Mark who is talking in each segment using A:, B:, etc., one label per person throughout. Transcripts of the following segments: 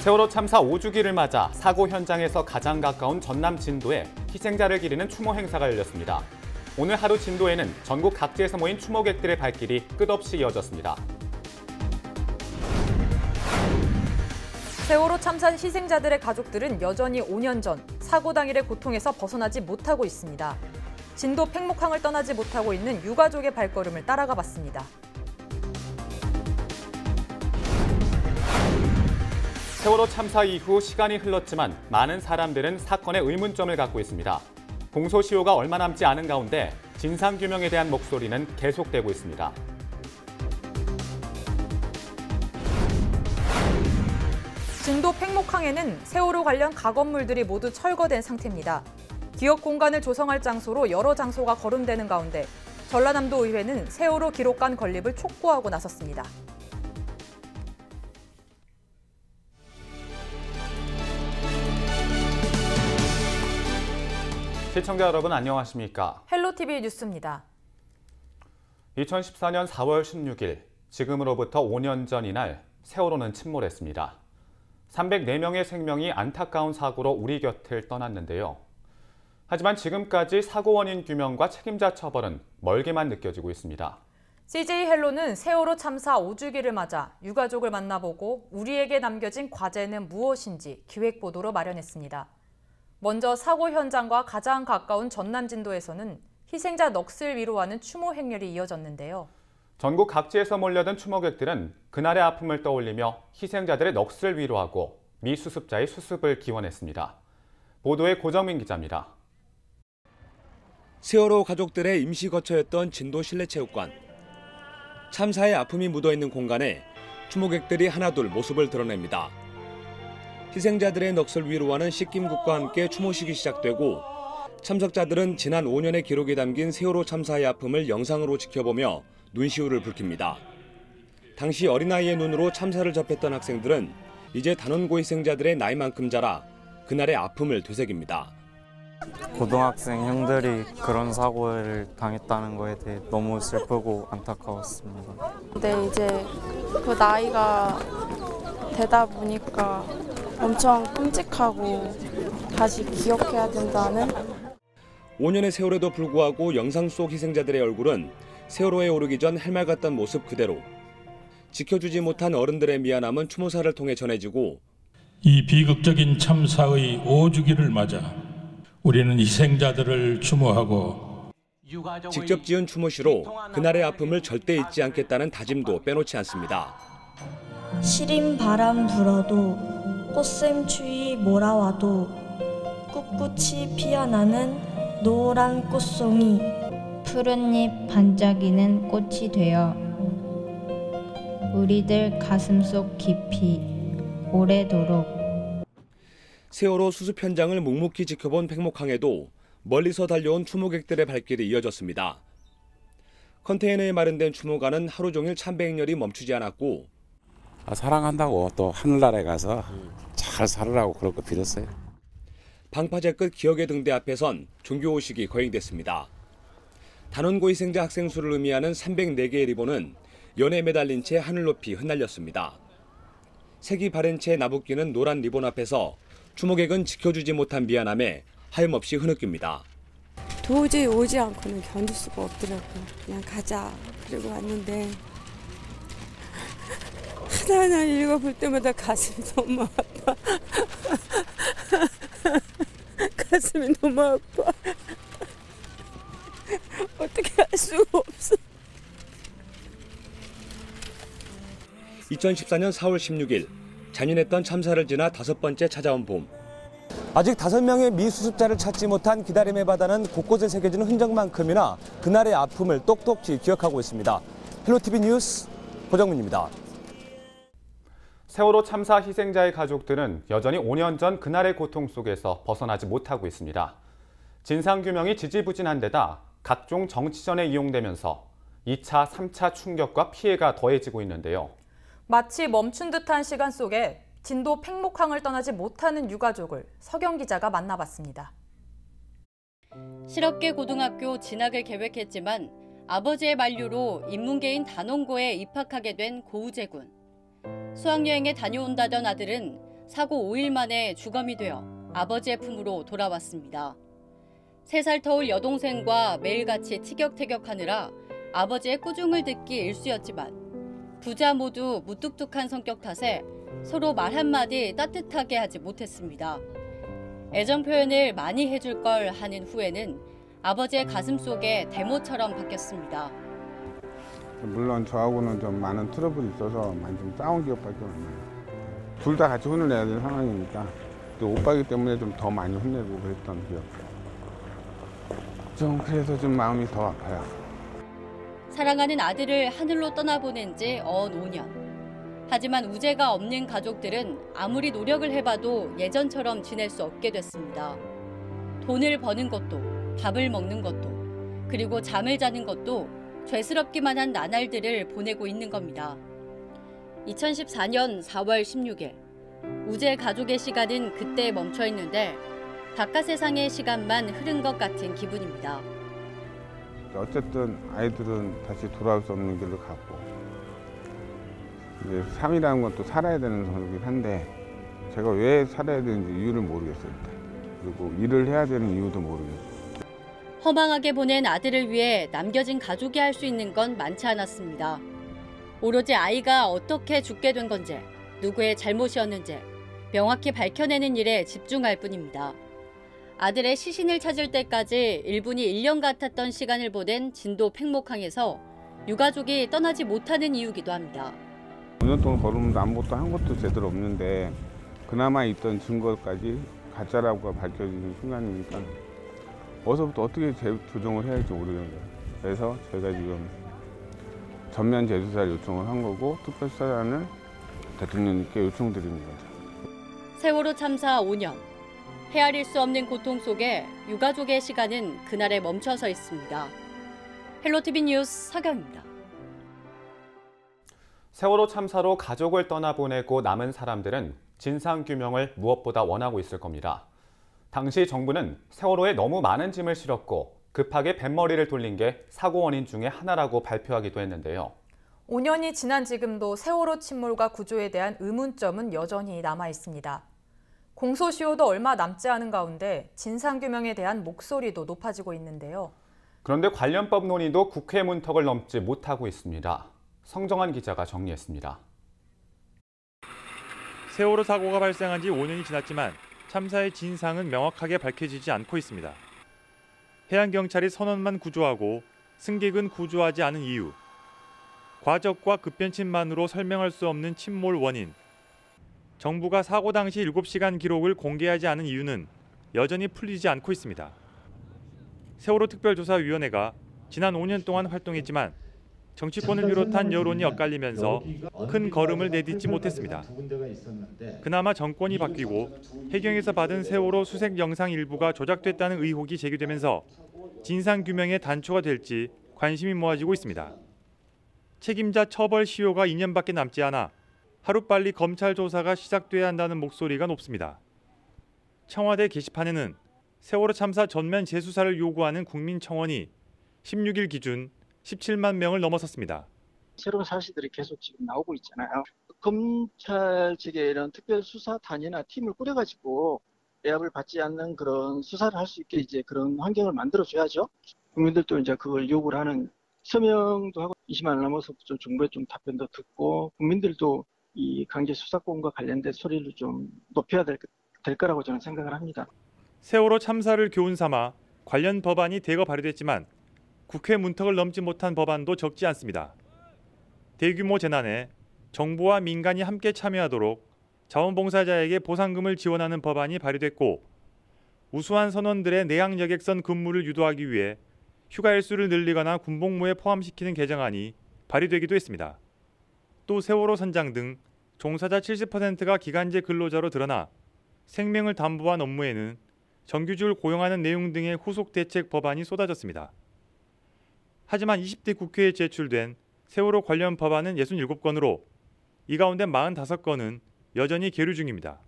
A: 세월호 참사 5주기를 맞아 사고 현장에서 가장 가까운 전남 진도에 희생자를 기리는 추모 행사가 열렸습니다. 오늘 하루 진도에는 전국 각지에서 모인 추모객들의 발길이 끝없이 이어졌습니다.
B: 세월호 참사 희생자들의 가족들은 여전히 5년 전 사고 당일의 고통에서 벗어나지 못하고 있습니다. 진도 팽목항을 떠나지 못하고 있는 유가족의 발걸음을 따라가 봤습니다.
A: 세월호 참사 이후 시간이 흘렀지만 많은 사람들은 사건에 의문점을 갖고 있습니다. 공소시효가 얼마 남지 않은 가운데 진상규명에 대한 목소리는 계속되고 있습니다.
B: 진도 팽목항에는 세월호 관련 가건물들이 모두 철거된 상태입니다. 기억 공간을 조성할 장소로 여러 장소가 거론되는 가운데 전라남도 의회는 세월호 기록관 건립을 촉구하고 나섰습니다.
A: 시청자 여러분 안녕하십니까?
B: 헬로티비 뉴스입니다.
A: 2014년 4월 16일, 지금으로부터 5년 전 이날 세월호는 침몰했습니다. 304명의 생명이 안타까운 사고로 우리 곁을 떠났는데요. 하지만 지금까지 사고 원인 규명과 책임자 처벌은 멀게만 느껴지고 있습니다.
B: CJ 헬로는 세월호 참사 5주기를 맞아 유가족을 만나보고 우리에게 남겨진 과제는 무엇인지 기획보도로 마련했습니다. 먼저 사고 현장과 가장 가까운 전남 진도에서는 희생자 넋을 위로하는 추모 행렬이 이어졌는데요.
A: 전국 각지에서 몰려든 추모객들은 그날의 아픔을 떠올리며 희생자들의 넋을 위로하고 미수습자의 수습을 기원했습니다. 보도에 고정민 기자입니다.
C: 세월호 가족들의 임시 거처였던 진도 실내체육관. 참사의 아픔이 묻어있는 공간에 추모객들이 하나둘 모습을 드러냅니다. 희생자들의 넋을 위로하는 씻김국과 함께 추모식이 시작되고 참석자들은 지난 5년의 기록이 담긴 세월호 참사의 아픔을 영상으로 지켜보며 눈시울을 붉힙니다. 당시 어린아이의 눈으로 참사를 접했던 학생들은 이제 단원고 희생자들의 나이만큼 자라 그날의 아픔을 되새깁니다.
D: 고등학생 형들이 그런 사고를 당했다는 거에 대해 너무 슬프고 안타까웠습니다.
E: 근데 이제 그 나이가 되다 보니까 엄청 끔찍하고 다시 기억해야 된다는.
C: 5년의 세월에도 불구하고 영상 속 희생자들의 얼굴은 세월호에 오르기 전 헬말 같던 모습 그대로. 지켜주지 못한 어른들의 미안함은 추모사를 통해 전해지고
F: 이 비극적인 참사의 5주기를 맞아 우리는 희생자들을 추모하고
C: 직접 지은 추모시로 그날의 아픔을 절대 잊지 않겠다는 다짐도 빼놓지 않습니다.
G: 시린 바람 불어도 꽃샘 추위 몰아와도 꿋꿋이 피어나는 노란 꽃송이
H: 푸른 잎 반짝이는 꽃이 되어 우리들 가슴속 깊이 오래도록.
C: 세월호 수습 현장을 묵묵히 지켜본 팽목항에도 멀리서 달려온 추모객들의 발길이 이어졌습니다. 컨테이너에 마련된 추모관은 하루 종일 참배행렬이 멈추지 않았고
I: 사랑한다고 또 하늘나라에 가서 잘 살으라고 그럴 거 빌었어요.
C: 방파제 끝 기억의 등대 앞에선 종교의식이 거행됐습니다. 단원고 희생자 학생 수를 의미하는 304개의 리본은 연에 매달린 채 하늘 높이 흩날렸습니다. 색이 바랜 채 나부끼는 노란 리본 앞에서 추모객은 지켜주지 못한 미안함에 하염없이 흐느낍니다.
J: 도저히 오지 않고는 견딜 수가 없더라고요. 그냥 가자 그러고 왔는데 하나하나 읽어볼 때마다 가슴이 너무 아파. 가슴이 너무 아파. 어떻게 할 수가 없어.
C: 2014년 4월 16일 잔인했던 참사를 지나 5번째 찾아온 봄. 아직 5명의 미수습자를 찾지 못한 기다림의 바다는 곳곳에 새겨진 흔적만큼이나 그날의 아픔을 똑똑히 기억하고 있습니다. 헬로티비 뉴스 고정민입니다.
A: 세월호 참사 희생자의 가족들은 여전히 5년 전 그날의 고통 속에서 벗어나지 못하고 있습니다. 진상규명이 지지부진한 데다 각종 정치전에 이용되면서 2차, 3차 충격과 피해가 더해지고 있는데요.
B: 마치 멈춘 듯한 시간 속에 진도 팽목항을 떠나지 못하는 유가족을 서경 기자가 만나봤습니다.
K: 실업계 고등학교 진학을 계획했지만 아버지의 만류로 인문계인 단원고에 입학하게 된 고우재 군. 수학여행에 다녀온다던 아들은 사고 5일 만에 주검이 되어 아버지의 품으로 돌아왔습니다. 3살 터울 여동생과 매일같이 티격태격하느라 아버지의 꾸중을 듣기 일쑤였지만 부자 모두 무뚝뚝한 성격 탓에 서로 말 한마디 따뜻하게 하지 못했습니다. 애정 표현을 많이 해줄 걸 하는 후에는 아버지의 가슴 속에 대모처럼 바뀌었습니다.
L: 물론 저하고는 좀 많은 트러블이 있어서 많이 좀 싸운 기억밖에 없나요. 둘 다 같이 혼을 내야 되는 상황이니까 또 오빠이기 때문에 좀 더 많이 혼내고 그랬던 기억. 좀 그래서 좀 마음이 더 아파요.
K: 사랑하는 아들을 하늘로 떠나보낸 지 언 5년. 하지만 우재가 없는 가족들은 아무리 노력을 해봐도 예전처럼 지낼 수 없게 됐습니다. 돈을 버는 것도, 밥을 먹는 것도, 그리고 잠을 자는 것도 죄스럽기만 한 나날들을 보내고 있는 겁니다. 2014년 4월 16일, 우재 가족의 시간은 그때 멈춰 있는데 바깥 세상의 시간만 흐른 것 같은 기분입니다.
L: 어쨌든 아이들은 다시 돌아올 수 없는 길을 갔고 이제 삶이라는 건 또 살아야 되는 거긴 한데 제가 왜 살아야 되는지 이유를 모르겠어요. 그리고 일을 해야 되는 이유도 모르겠어요.
K: 허망하게 보낸 아들을 위해 남겨진 가족이 할 수 있는 건 많지 않았습니다. 오로지 아이가 어떻게 죽게 된 건지, 누구의 잘못이었는지 명확히 밝혀내는 일에 집중할 뿐입니다. 아들의 시신을 찾을 때까지 1분이 1년 같았던 시간을 보낸 진도 팽목항에서 유가족이 떠나지 못하는 이유기도 합니다.
L: 5년 동안 걸으면서 아무것도 한 것도 제대로 없는데 그나마 있던 증거까지 가짜라고 밝혀지는 순간이니까 어디서부터 어떻게 재조정을 해야 할지 모르겠어요. 그래서 저희가 지금 전면 재수사를 요청을 한 거고 특별수사단을 대통령님께 요청드리는 거죠.
K: 세월호 참사 5년. 헤아릴 수 없는 고통 속에 유가족의 시간은 그날에 멈춰서 있습니다. 헬로티비 뉴스 서경입니다.
A: 세월호 참사로 가족을 떠나보내고 남은 사람들은 진상규명을 무엇보다 원하고 있을 겁니다. 당시 정부는 세월호에 너무 많은 짐을 실었고 급하게 뱃머리를 돌린 게 사고 원인 중에 하나라고 발표하기도 했는데요.
B: 5년이 지난 지금도 세월호 침몰과 구조에 대한 의문점은 여전히 남아 있습니다. 공소시효도 얼마 남지 않은 가운데 진상규명에 대한 목소리도 높아지고 있는데요.
A: 그런데 관련법 논의도 국회 문턱을 넘지 못하고 있습니다. 성정환 기자가 정리했습니다.
M: 세월호 사고가 발생한 지 5년이 지났지만 참사의 진상은 명확하게 밝혀지지 않고 있습니다. 해양경찰이 선원만 구조하고 승객은 구조하지 않은 이유, 과적과 급변침만으로 설명할 수 없는 침몰 원인, 정부가 사고 당시 7시간 기록을 공개하지 않은 이유는 여전히 풀리지 않고 있습니다. 세월호 특별조사위원회가 지난 5년 동안 활동했지만 정치권을 비롯한 여론이 엇갈리면서 큰 걸음을 내딛지 못했습니다. 그나마 정권이 바뀌고 해경에서 받은 세월호 수색 영상 일부가 조작됐다는 의혹이 제기되면서 진상규명의 단초가 될지 관심이 모아지고 있습니다. 책임자 처벌 시효가 2년밖에 남지 않아 하루빨리 검찰 조사가 시작돼야 한다는 목소리가 높습니다. 청와대 게시판에는 세월호 참사 전면 재수사를 요구하는 국민청원이 16일 기준 17만 명을 넘어섰습니다.
N: 새로운 사실들이 계속 지금 나오고 있잖아요. 검찰 측에 이런 특별수사단이나 팀을 꾸려가지고 외압을 받지 않는 그런 수사를 할 수 있게 이제 그런 환경을 만들어줘야죠. 국민들도 이제 그걸 요구를 하는 서명도 하고 20만 원 넘어서 좀 정부에 좀 답변도 듣고 국민들도 이 강제 수사권과 관련된 소리를 좀 높여야 될 거라고 저는 생각을 합니다.
M: 세월호 참사를 교훈 삼아 관련 법안이 대거 발의됐지만 국회 문턱을 넘지 못한 법안도 적지 않습니다. 대규모 재난에 정부와 민간이 함께 참여하도록 자원봉사자에게 보상금을 지원하는 법안이 발의됐고 우수한 선원들의 내양 여객선 근무를 유도하기 위해 휴가 일수를 늘리거나 군복무에 포함시키는 개정안이 발의되기도 했습니다. 또 세월호 선장 등 종사자 70%가 기간제 근로자로 드러나 생명을 담보한 업무에는 정규직을 고용하는 내용 등의 후속 대책 법안이 쏟아졌습니다. 하지만 20대 국회에 제출된 세월호 관련 법안은 67건으로 이 가운데 45건은 여전히 계류 중입니다.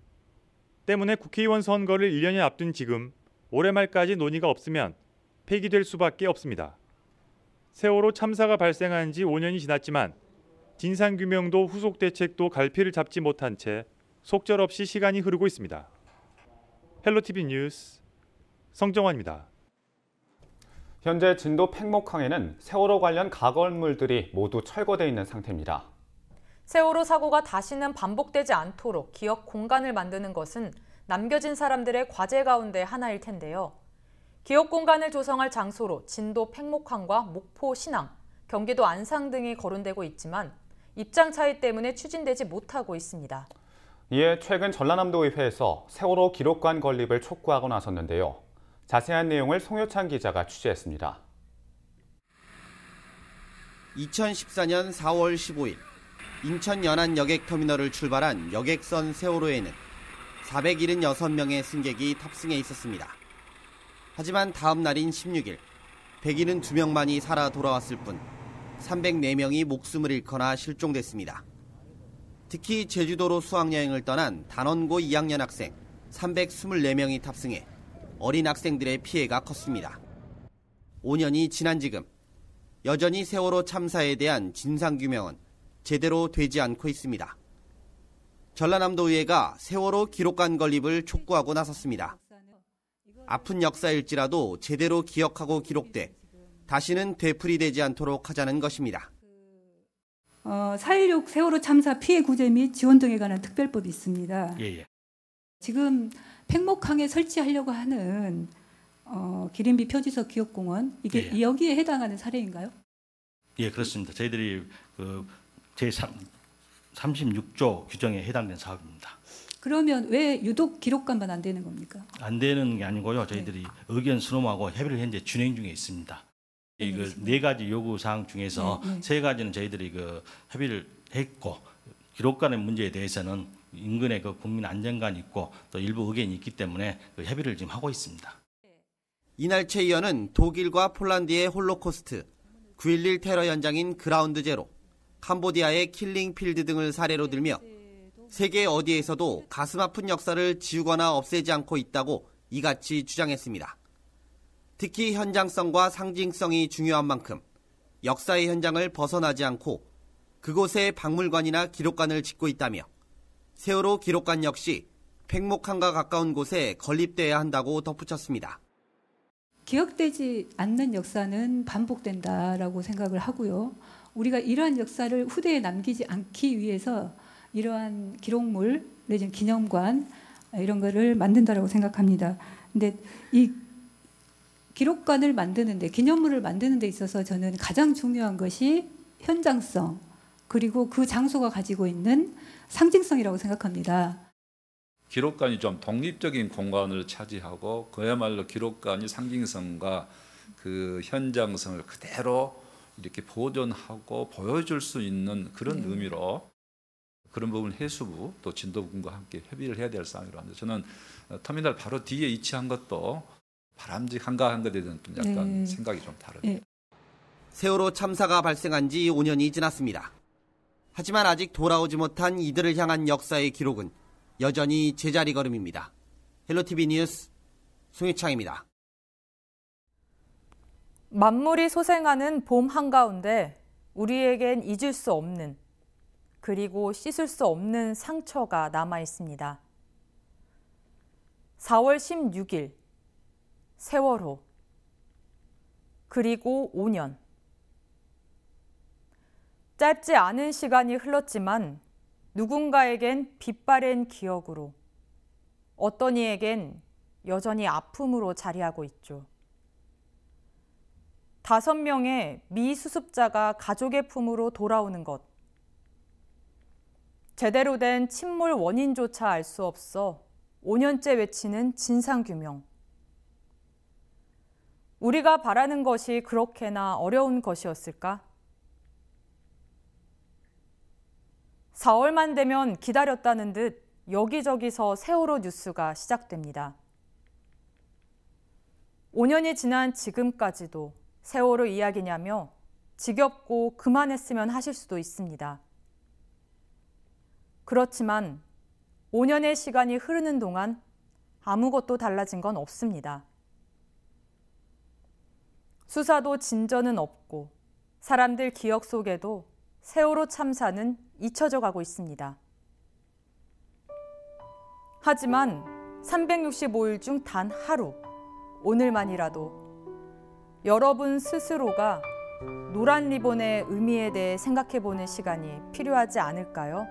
M: 때문에 국회의원 선거를 1년여 앞둔 지금 올해 말까지 논의가 없으면 폐기될 수밖에 없습니다. 세월호 참사가 발생한 지 5년이 지났지만 진상규명도 후속 대책도 갈피를 잡지 못한 채 속절없이 시간이 흐르고 있습니다. 헬로티비 뉴스 성정환입니다.
A: 현재 진도 팽목항에는 세월호 관련 가걸물들이 모두 철거돼 있는 상태입니다.
B: 세월호 사고가 다시는 반복되지 않도록 기억 공간을 만드는 것은 남겨진 사람들의 과제 가운데 하나일 텐데요. 기억 공간을 조성할 장소로 진도 팽목항과 목포 신항, 경기도 안상 등이 거론되고 있지만 입장 차이 때문에 추진되지 못하고 있습니다.
A: 이에 최근 전라남도의회에서 세월호 기록관 건립을 촉구하고 나섰는데요. 자세한 내용을 송효찬 기자가 취재했습니다.
O: 2014년 4월 15일 인천 연안 여객터미널을 출발한 여객선 세월호에는 476명의 승객이 탑승해 있었습니다. 하지만 다음 날인 16일 172명만이 살아 돌아왔을 뿐 304명이 목숨을 잃거나 실종됐습니다. 특히 제주도로 수학여행을 떠난 단원고 2학년 학생 324명이 탑승해 어린 학생들의 피해가 컸습니다. 5년이 지난 지금 여전히 세월호 참사에 대한 진상규명은 제대로 되지 않고 있습니다. 전라남도의회가 세월호 기록관 건립을 촉구하고 나섰습니다. 아픈 역사일지라도 제대로 기억하고 기록돼 다시는 되풀이되지 않도록 하자는 것입니다.
P: 4.16 세월호 참사 피해 구제 및 지원 등에 관한 특별법이 있습니다. 지금 팽목항에 설치하려고 하는 기린비 표지석 기억공원, 이게 여기에 해당하는 사례인가요?
Q: 예, 그렇습니다. 저희들이 제36조 규정에 해당된 사업입니다.
P: 그러면 왜 유독 기록관만 안 되는 겁니까?
Q: 안 되는 게 아니고요. 저희들이 의견 수렴하고 협의를 현재 진행 중에 있습니다. 이 네 가지 요구 사항 중에서 세 가지는 저희들이 협의를 했고, 기록관의 문제에 대해서는 인근의 국민 안전관이 있고 또 일부 의견이 있기 때문에 협의를 지금 하고 있습니다.
O: 이날채 의원은 독일과 폴란드의 홀로코스트, 9.11 테러 현장인 그라운드 제로, 캄보디아의 킬링 필드 등을 사례로 들며 세계 어디에서도 가슴 아픈 역사를 지우거나 없애지 않고 있다고 이같이 주장했습니다. 특히 현장성과 상징성이 중요한 만큼 역사의 현장을 벗어나지 않고 그곳에 박물관이나 기록관을 짓고 있다며 세월호 기록관 역시 팽목항과 가까운 곳에 건립돼야 한다고 덧붙였습니다.
P: 기억되지 않는 역사는 반복된다라고 생각을 하고요. 우리가 이러한 역사를 후대에 남기지 않기 위해서 이러한 기록물 내지는 기념관 이런 거를 만든다라고 생각합니다. 근데 이 기록관을 만드는데, 기념물을 만드는 데 있어서 저는 가장 중요한 것이 현장성, 그리고 그 장소가 가지고 있는 상징성이라고 생각합니다.
R: 기록관이 좀 독립적인 공간을 차지하고 그야말로 기록관이 상징성과 그 현장성을 그대로 이렇게 보존하고 보여줄 수 있는 그런 의미로 그런 부분 해수부 또 진도군과 함께 협의를 해야 될 사항이라고 합니다. 저는 터미널 바로 뒤에 위치한 것도 바람직한가 한 것에 대해서는 좀 약간 생각이 좀 다릅니다.
O: 세월호 참사가 발생한 지 5년이 지났습니다. 하지만 아직 돌아오지 못한 이들을 향한 역사의 기록은 여전히 제자리 걸음입니다. 헬로티비 뉴스 송혜창입니다.
B: 만물이 소생하는 봄 한가운데 우리에겐 잊을 수 없는, 그리고 씻을 수 없는 상처가 남아 있습니다. 4월 16일 세월호, 그리고 5년. 짧지 않은 시간이 흘렀지만 누군가에겐 빛바랜 기억으로, 어떤 이에겐 여전히 아픔으로 자리하고 있죠. 5명의 미수습자가 가족의 품으로 돌아오는 것. 제대로 된 침몰 원인조차 알 수 없어 5년째 외치는 진상규명. 우리가 바라는 것이 그렇게나 어려운 것이었을까? 4월만 되면 기다렸다는 듯 여기저기서 세월호 뉴스가 시작됩니다. 5년이 지난 지금까지도 세월호 이야기냐며 지겹고 그만했으면 하실 수도 있습니다. 그렇지만 5년의 시간이 흐르는 동안 아무것도 달라진 건 없습니다. 수사도 진전은 없고 사람들 기억 속에도 세월호 참사는 잊혀져 가고 있습니다. 하지만 365일 중 단 하루, 오늘만이라도 여러분 스스로가 노란 리본의 의미에 대해 생각해보는 시간이 필요하지 않을까요?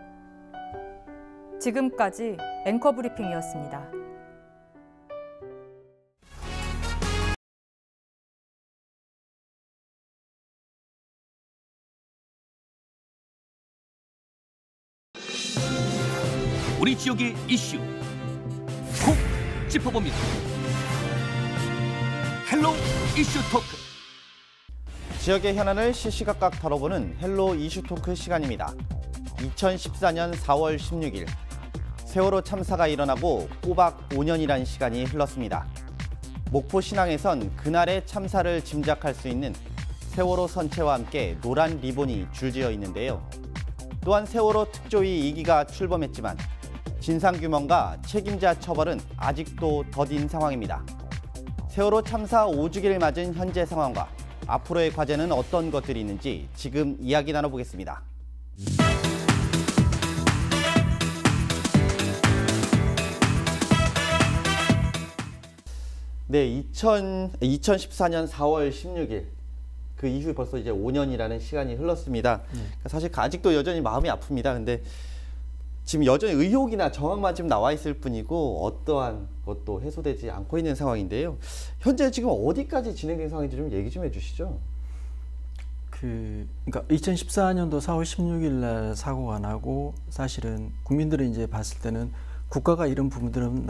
B: 지금까지 앵커 브리핑이었습니다.
S: 우리 지역의 이슈 콕 짚어봅니다. 헬로 이슈 토크.
T: 지역의 현안을 시시각각 다뤄보는 헬로 이슈 토크 시간입니다. 2014년 4월 16일 세월호 참사가 일어나고 꼬박 5년이란 시간이 흘렀습니다. 목포 신항에선 그날의 참사를 짐작할 수 있는 세월호 선체와 함께 노란 리본이 줄지어 있는데요. 또한 세월호 특조위 2기가 출범했지만 진상규명과 책임자 처벌은 아직도 더딘 상황입니다. 세월호 참사 5주기를 맞은 현재 상황과 앞으로의 과제는 어떤 것들이 있는지 지금 이야기 나눠보겠습니다. 네, 2014년 4월 16일 그 이후 벌써 이제 5년이라는 시간이 흘렀습니다. 사실 아직도 여전히 마음이 아픕니다. 근데 지금 여전히 의혹이나 정황만 지금 나와 있을 뿐이고 어떠한 것도 해소되지 않고 있는 상황인데요. 현재 지금 어디까지 진행된 상황인지 좀 얘기 좀 해주시죠.
U: 그러니까 2014년도 4월 16일 날 사고가 나고 사실은 국민들이 이제 봤을 때는 국가가 이런 부분들은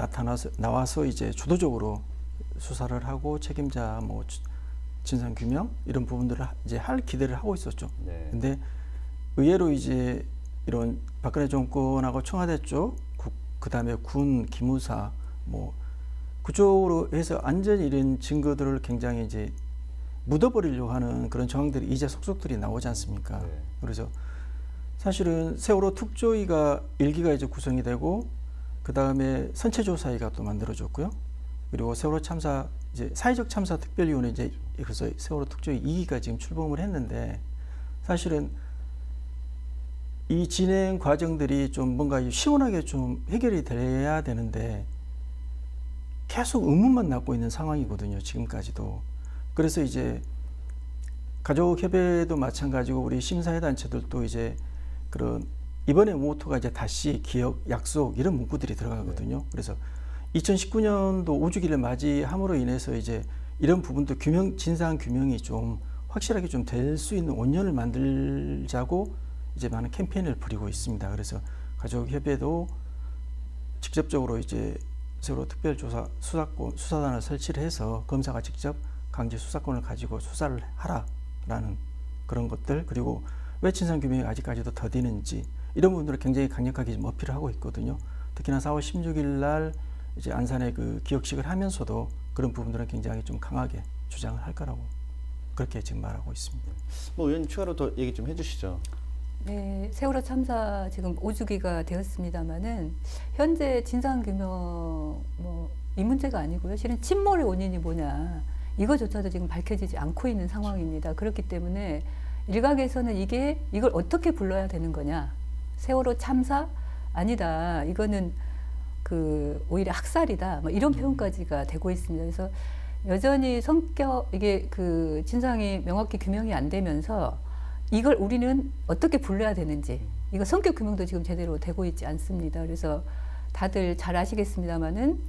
U: 나와서 이제 주도적으로 수사를 하고 책임자 뭐 진상 규명 이런 부분들을 이제 할 기대를 하고 있었죠. 네. 근데 의외로 이제 이런 박근혜 정권하고 청와대 쪽, 그다음에 군, 기무사 뭐 그쪽으로 해서 완전히 이런 증거들을 굉장히 이제 묻어버리려고 하는 그런 정황들이 이제 속속들이 나오지 않습니까? 네. 그래서 사실은 세월호 특조위가 1기가 이제 구성이 되고 그다음에 선체조사위가 또 만들어졌고요. 그리고 세월호 참사 이제 사회적 참사 특별위원회 이제 그래서 세월호 특조위 2기가 지금 출범을 했는데 사실은 이 진행 과정들이 좀 뭔가 시원하게 좀 해결이 돼야 되는데 계속 의문만 남고 있는 상황이거든요. 지금까지도. 그래서 이제 가족협의회도 마찬가지고 우리 시민사회단체들도 이제 그런 이번에 모토가 이제 다시 기억, 약속 이런 문구들이 들어가거든요. 네. 그래서 2019년도 5주기를 맞이함으로 인해서 이제 이런 부분도 진상 규명이 좀 확실하게 좀 될 수 있는 원년을 만들자고 이제 많은 캠페인을 벌이고 있습니다. 그래서 가족협의회도 직접적으로 이제 세월호 특별조사 수사단을 설치를 해서 검사가 직접 강제 수사권을 가지고 수사를 하라라는 그런 것들, 그리고 왜 진상규명이 아직까지도 더디는지 이런 부분들을 굉장히 강력하게 좀 어필을 하고 있거든요. 특히나 4월 16일 날 이제 안산의 그 기억식을 하면서도 그런 부분들은 굉장히 좀 강하게 주장을 할 거라고 그렇게 지금 말하고 있습니다.
T: 뭐 의원님 추가로 더 얘기 좀 해주시죠.
P: 네, 세월호 참사 지금 5주기가 되었습니다만은 현재 진상규명 뭐 이 문제가 아니고요. 실은 침몰의 원인이 뭐냐 이거조차도 지금 밝혀지지 않고 있는 상황입니다. 그렇기 때문에 일각에서는 이걸 어떻게 불러야 되는 거냐? 세월호 참사 아니다. 이거는 오히려 학살이다. 뭐 이런 표현까지가 되고 있습니다. 그래서 여전히 이게 진상이 명확히 규명이 안 되면서 이걸 우리는 어떻게 불러야 되는지 이거 성격 규명도 지금 제대로 되고 있지 않습니다. 그래서 다들 잘 아시겠습니다만은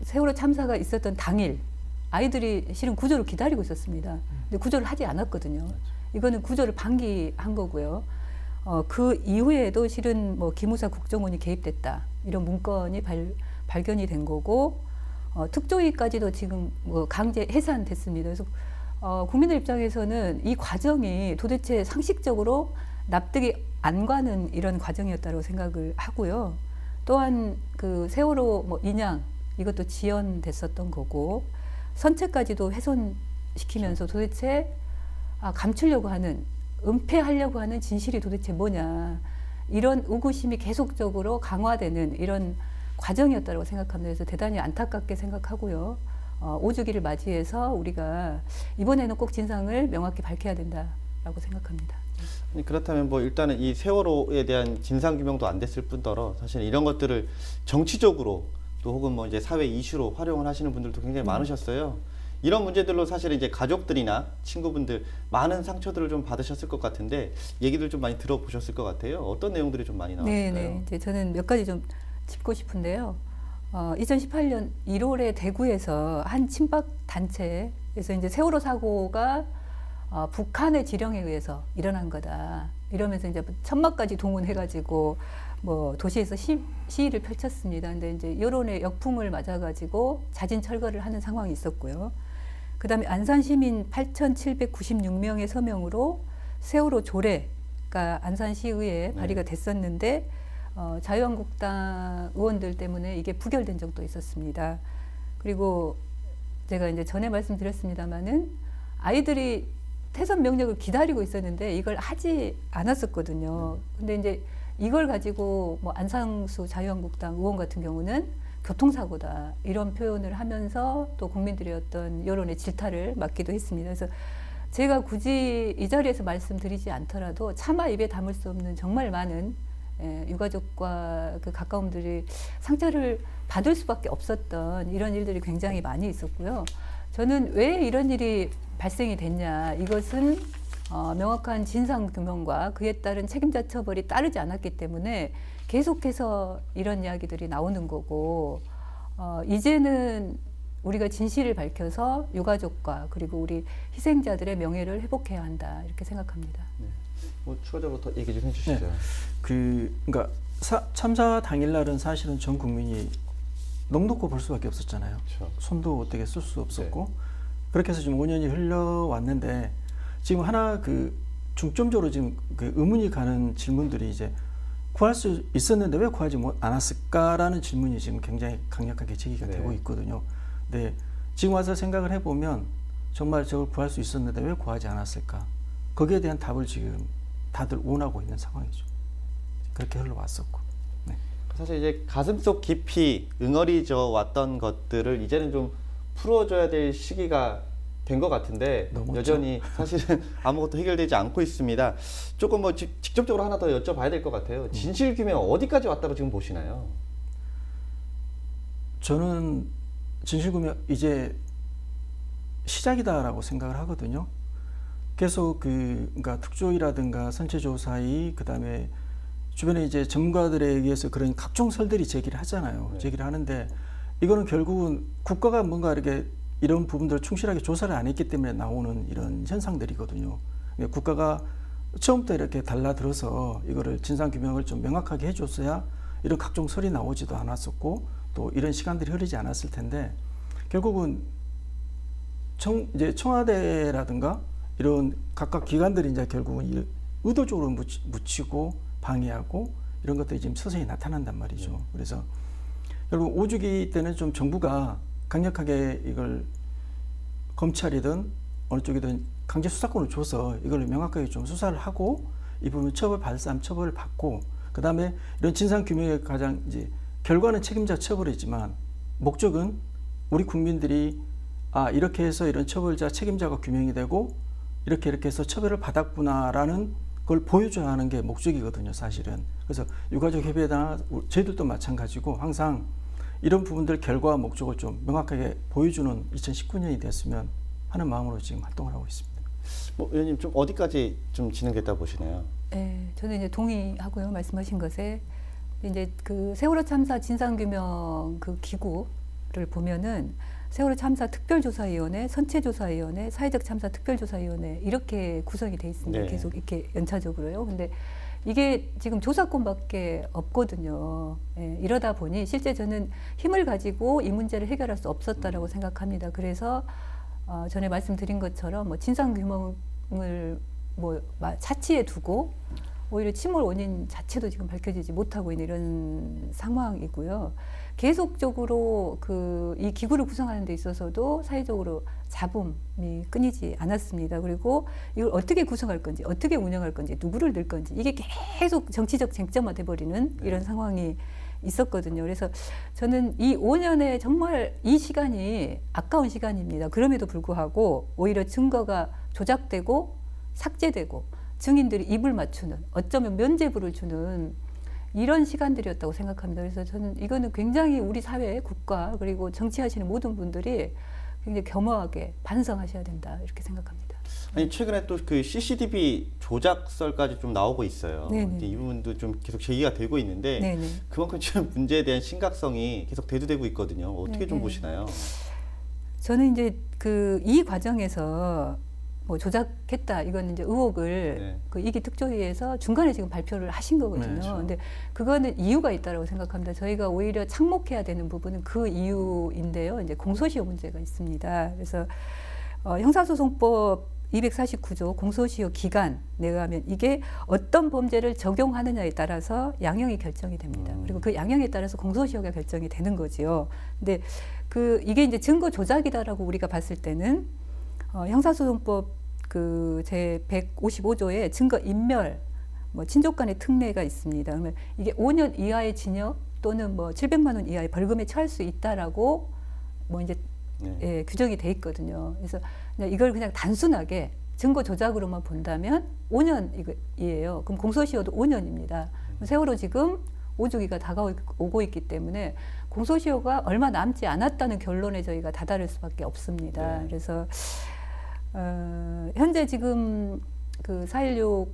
P: 세월호 참사가 있었던 당일 아이들이 실은 구조를 기다리고 있었습니다. 근데 구조를 하지 않았거든요. 이거는 구조를 방기한 거고요. 그 이후에도 실은 뭐 기무사 국정원이 개입됐다 이런 문건이 발견이 된 거고 특조위까지도 지금 뭐 강제 해산됐습니다. 그래서 국민들 입장에서는 이 과정이 도대체 상식적으로 납득이 안 가는 이런 과정이었다고 생각을 하고요. 또한 세월호 뭐 인양 이것도 지연됐었던 거고 선체까지도 훼손시키면서 도대체 감추려고 하는 은폐하려고 하는 진실이 도대체 뭐냐 이런 의구심이 계속적으로 강화되는 이런 과정이었다고 생각합니다. 그래서 대단히 안타깝게 생각하고요. 5주기를 맞이해서 우리가 이번에는 꼭 진상을 명확히 밝혀야 된다라고 생각합니다.
T: 그렇다면 뭐 일단은 이 세월호에 대한 진상규명도 안 됐을 뿐더러 사실 이런 것들을 정치적으로 또 혹은 뭐 이제 사회 이슈로 활용을 하시는 분들도 굉장히 많으셨어요. 이런 문제들로 사실 이제 가족들이나 친구분들 많은 상처들을 좀 받으셨을 것 같은데 얘기들 좀 많이 들어보셨을 것 같아요. 어떤 내용들이 좀 많이 나왔을까요?
P: 네, 이제 저는 몇 가지 좀 짚고 싶은데요. 2018년 1월에 대구에서 한 친박 단체에서 이제 세월호 사고가 북한의 지령에 의해서 일어난 거다. 이러면서 이제 천막까지 동원해가지고 뭐 도시에서 시위를 펼쳤습니다. 근데 이제 여론의 역풍을 맞아가지고 자진 철거를 하는 상황이 있었고요. 그다음에 안산 시민 8,796명의 서명으로 세월호 조례가 안산시의회에 발의가 됐었는데 자유한국당 의원들 때문에 이게 부결된 적도 있었습니다. 그리고 제가 이제 전에 말씀드렸습니다마는 아이들이 퇴선 명령을 기다리고 있었는데 이걸 하지 않았었거든요. 근데 이제 이걸 가지고 뭐 안상수 자유한국당 의원 같은 경우는 교통사고다 이런 표현을 하면서 또 국민들의 어떤 여론의 질타를 맞기도 했습니다. 그래서 제가 굳이 이 자리에서 말씀드리지 않더라도 차마 입에 담을 수 없는 정말 많은 유가족과 그 가까움들이 상처를 받을 수밖에 없었던 이런 일들이 굉장히 많이 있었고요. 저는 왜 이런 일이 발생이 됐냐, 이것은 명확한 진상규명과 그에 따른 책임자 처벌이 따르지 않았기 때문에 계속해서 이런 이야기들이 나오는 거고, 이제는 우리가 진실을 밝혀서 유가족과 그리고 우리 희생자들의 명예를 회복해야 한다, 이렇게 생각합니다.
T: 네. 뭐 추가적으로 더 얘기 좀 해주시죠.
U: 네. 그러니까 참사 당일날은 사실은 전 국민이 넋 놓고 볼 수밖에 없었잖아요. 그렇죠. 손도 어떻게 쓸 수 없었고, 네. 그렇게 해서 지금 5년이 흘러왔는데 지금 하나 그 중점적으로 지금 그 의문이 가는 질문들이 이제 구할 수 있었는데 왜 구하지 않았을까라는 질문이 지금 굉장히 강력하게 제기가 네. 되고 있거든요. 네, 지금 와서 생각을 해보면 정말 저걸 구할 수 있었는데 왜 구하지 않았을까? 거기에 대한 답을 지금 다들 원하고 있는 상황이죠. 그렇게 흘러왔었고. 네.
T: 사실 이제 가슴속 깊이 응어리져 왔던 것들을 이제는 좀 풀어줘야 될 시기가 된 것 같은데 여전히 사실은 아무것도 해결되지 않고 있습니다. 조금 뭐 직접적으로 하나 더 여쭤봐야 될 것 같아요. 진실규명 어디까지 왔다고 지금 보시나요?
U: 저는 진실규명 이제 시작이다라고 생각을 하거든요. 계속 그러니까 특조위라든가 선체조사위, 그다음에 주변에 이제 전문가들에 의해서 그런 각종 설들이 제기를 하잖아요. 네. 제기를 하는데 이거는 결국은 국가가 뭔가 이렇게 이런 부분들을 충실하게 조사를 안 했기 때문에 나오는 이런 현상들이거든요. 국가가 처음부터 이렇게 달라들어서 이거를 진상규명을 좀 명확하게 해줬어야 이런 각종 설이 나오지도 않았었고 또 이런 시간들이 흐르지 않았을 텐데 결국은 이제 청와대라든가 이런 각각 기관들이 이제 결국은 의도적으로 묻히고 방해하고 이런 것들이 지금 서서히 나타난단 말이죠. 그래서 결국 5주기 때는 좀 정부가 강력하게 이걸 검찰이든 어느 쪽이든 강제 수사권을 줘서 이걸 명확하게 좀 수사를 하고 이 부분 발산 처벌을 받고 그 다음에 이런 진상규명의 가장 이제 결과는 책임자 처벌이지만 목적은 우리 국민들이 이렇게 해서 이런 처벌자 책임자가 규명이 되고 이렇게 해서 처벌을 받았구나라는 걸 보여줘야 하는 게 목적이거든요, 사실은. 그래서 유가족 협의회나 저희들도 마찬가지고 항상 이런 부분들 결과와 목적을 좀 명확하게 보여주는 2019년이 됐으면 하는 마음으로 지금 활동을 하고 있습니다.
T: 뭐 의원님 좀 어디까지 좀 진행됐다 보시나요?
P: 네, 저는 이제 동의하고요, 말씀하신 것에. 이제 그 세월호 참사 진상규명 그 기구를 보면은 세월호 참사 특별조사위원회, 선체조사위원회, 사회적 참사 특별조사위원회 이렇게 구성이 돼 있습니다. 네. 계속 이렇게 연차적으로요. 근데 이게 지금 조사권밖에 없거든요. 예, 이러다 보니 실제 저는 힘을 가지고 이 문제를 해결할 수 없었다라고 생각합니다. 그래서 전에 말씀드린 것처럼 뭐 진상규명을 뭐 차치해 두고 오히려 침몰 원인 자체도 지금 밝혀지지 못하고 있는 이런 상황이고요. 계속적으로 이 기구를 구성하는 데 있어서도 사회적으로 잡음이 끊이지 않았습니다. 그리고 이걸 어떻게 구성할 건지, 어떻게 운영할 건지, 누구를 넣을 건지 이게 계속 정치적 쟁점화 돼버리는 이런 상황이 있었거든요. 그래서 저는 이 5년의 정말 이 시간이 아까운 시간입니다. 그럼에도 불구하고 오히려 증거가 조작되고 삭제되고 증인들이 입을 맞추는, 어쩌면 면죄부를 주는 이런 시간들이었다고 생각합니다. 그래서 저는 이거는 굉장히 우리 사회, 국가 그리고 정치하시는 모든 분들이 굉장히 겸허하게 반성하셔야 된다 이렇게 생각합니다.
T: 아니 최근에 또 그 CCTV 조작설까지 좀 나오고 있어요. 이 부분도 좀 계속 제기가 되고 있는데 네네. 그만큼 지금 문제에 대한 심각성이 계속 대두되고 있거든요. 어떻게 좀 보시나요?
P: 저는 이제 이 과정에서 뭐 조작했다 이건 이제 의혹을 그 이기 특조위에서 중간에 지금 발표를 하신 거거든요. 그렇죠. 근데 그거는 이유가 있다라고 생각합니다. 저희가 오히려 착목해야 되는 부분은 그 이유인데요. 이제 공소시효 문제가 있습니다. 그래서 형사소송법 249조 공소시효 기간 내가하면 이게 어떤 범죄를 적용하느냐에 따라서 양형이 결정이 됩니다. 그리고 그 양형에 따라서 공소시효가 결정이 되는 거지요. 근데 이게 이제 증거 조작이다라고 우리가 봤을 때는 형사소송법 제 155조에 증거 인멸, 뭐 친족 간의 특례가 있습니다. 그러면 이게 5년 이하의 징역 또는 뭐 700만 원 이하의 벌금에 처할 수 있다라고 뭐 이제 예, 규정이 돼 있거든요. 그래서 이걸 그냥 단순하게 증거 조작으로만 본다면 5년이에요. 그럼 공소시효도 5년입니다. 세월호 지금 5주기가 다가오고 있기 때문에 공소시효가 얼마 남지 않았다는 결론에 저희가 다다를 수밖에 없습니다. 그래서 현재 지금 4.16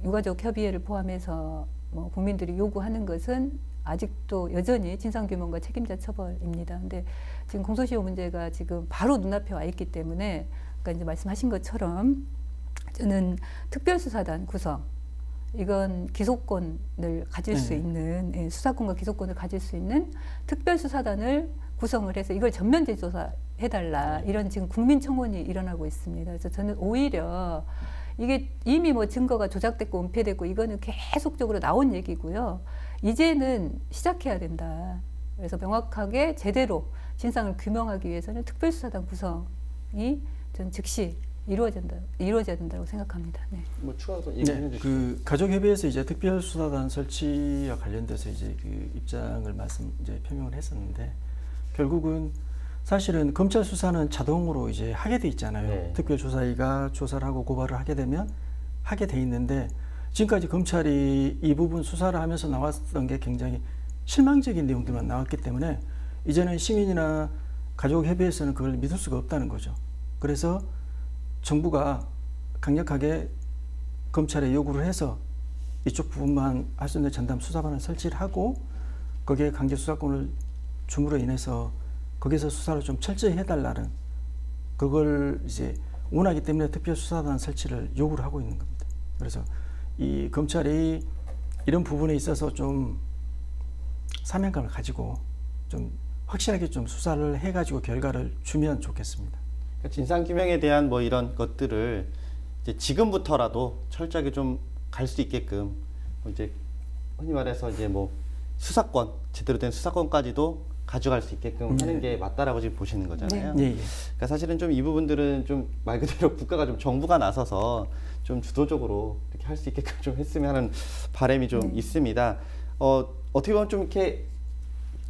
P: 유가족 협의회를 포함해서 뭐 국민들이 요구하는 것은 아직도 여전히 진상규명과 책임자 처벌입니다. 근데 지금 공소시효 문제가 지금 바로 눈앞에 와 있기 때문에 아까 이제 말씀하신 것처럼 저는 특별수사단 구성, 이건 기소권을 가질 수 있는, 수사권과 기소권을 가질 수 있는 특별수사단을 구성을 해서 이걸 전면 재조사해달라 이런 지금 국민 청원이 일어나고 있습니다. 그래서 저는 오히려 이게 이미 뭐 증거가 조작됐고 은폐됐고 이거는 계속적으로 나온 얘기고요. 이제는 시작해야 된다. 그래서 명확하게 제대로 진상을 규명하기 위해서는 특별수사단 구성이 전 즉시 이루어져야 된다고 생각합니다. 네.
T: 뭐 추가로 얘기해 주시죠.
U: 가족협의회에서 이제 특별수사단 설치와 관련돼서 이제 입장을 표명을 했었는데 결국은 사실은 검찰 수사는 자동으로 이제 하게 돼 있잖아요. 특별조사위가 조사를 하고 고발을 하게 되면 하게 돼 있는데 지금까지 검찰이 이 부분 수사를 하면서 나왔던 게 굉장히 실망적인 내용들만 나왔기 때문에 이제는 시민이나 가족협의회에서는 그걸 믿을 수가 없다는 거죠. 그래서 정부가 강력하게 검찰에 요구를 해서 이쪽 부분만 할 수 있는 전담 수사반을 설치를 하고 거기에 강제 수사권을 줌으로 인해서 거기서 수사를 좀 철저히 해달라는 그걸 이제 원하기 때문에 특별수사단 설치를 요구를 하고 있는 겁니다. 그래서 이 검찰이 이런 부분에 있어서 좀 사명감을 가지고 좀 확실하게 좀 수사를 해가지고 결과를 주면 좋겠습니다.
T: 진상규명에 대한 뭐 이런 것들을 이제 지금부터라도 철저하게 좀 갈 수 있게끔 이제 흔히 말해서 이제 뭐 수사권, 제대로 된 수사권까지도 가져갈 수 있게끔 하는 게 맞다라고 지금 보시는 거잖아요. 그러니까 사실은 좀 이 부분들은 좀 말 그대로 국가가 좀 정부가 나서서 좀 주도적으로 이렇게 할 수 있게끔 좀 했으면 하는 바람이 좀 있습니다. 어떻게 보면 좀 이렇게